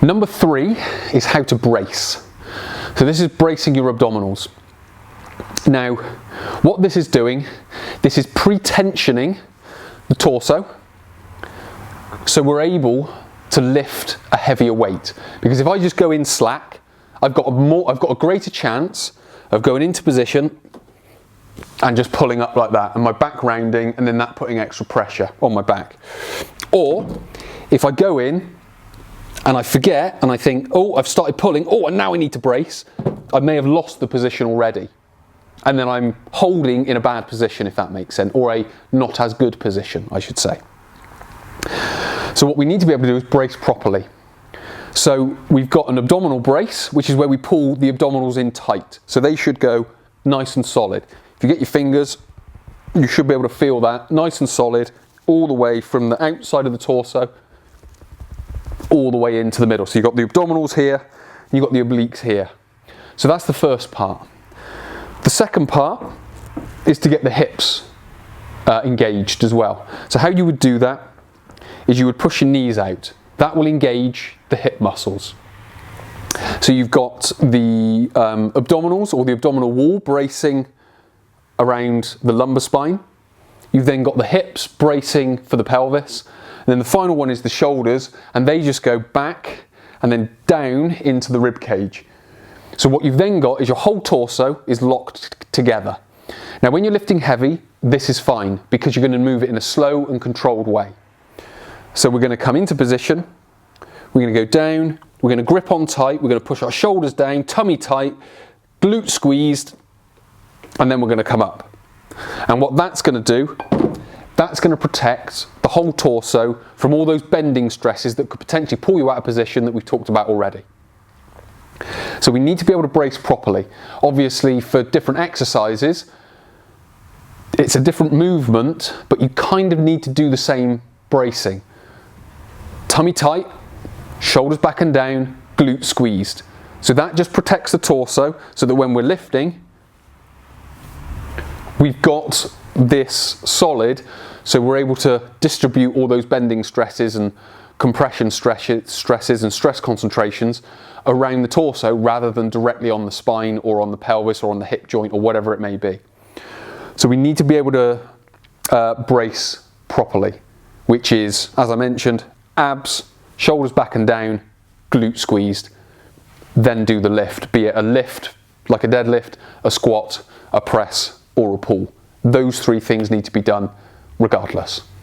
Number 3 is how to brace. So this is bracing your abdominals. Now, what this is doing, this is pre-tensioning the torso, so we're able to lift a heavier weight. Because if I just go in slack, I've got a greater chance of going into position and just pulling up like that, and my back rounding, and then that putting extra pressure on my back. Or if I go in and I forget and I think, oh, I've started pulling, oh, and now I need to brace, I may have lost the position already. And then I'm holding in a bad position, if that makes sense, or a not as good position, I should say. So what we need to be able to do is brace properly. So we've got an abdominal brace, which is where we pull the abdominals in tight. So they should go nice and solid. If you get your fingers, you should be able to feel that nice and solid all the way from the outside of the torso all the way into the middle. So you've got the abdominals here, and you've got the obliques here. So that's the first part. The second part is to get the hips engaged as well. So how you would do that is you would push your knees out. That will engage the hip muscles. So you've got the abdominals or the abdominal wall bracing around the lumbar spine. You've then got the hips bracing for the pelvis. And then the final one is the shoulders, and they just go back and then down into the rib cage. So what you've then got is your whole torso is locked together. Now when you're lifting heavy, this is fine because you're going to move it in a slow and controlled way. So we're going to come into position, we're going to go down, we're going to grip on tight, we're going to push our shoulders down, tummy tight, glute squeezed, and then we're going to come up. And what that's going to do, that's going to protect the whole torso from all those bending stresses that could potentially pull you out of position that we've talked about already. So we need to be able to brace properly. Obviously for different exercises, it's a different movement, but you kind of need to do the same bracing. Tummy tight, shoulders back and down, glute squeezed. So that just protects the torso so that when we're lifting, we've got this solid, so we're able to distribute all those bending stresses and compression stresses and stress concentrations around the torso rather than directly on the spine or on the pelvis or on the hip joint or whatever it may be. So we need to be able to brace properly, which is, as I mentioned, abs, shoulders back and down, glute squeezed, then do the lift, be it a lift like a deadlift, a squat, a press or a pull. Those 3 things need to be done regardless.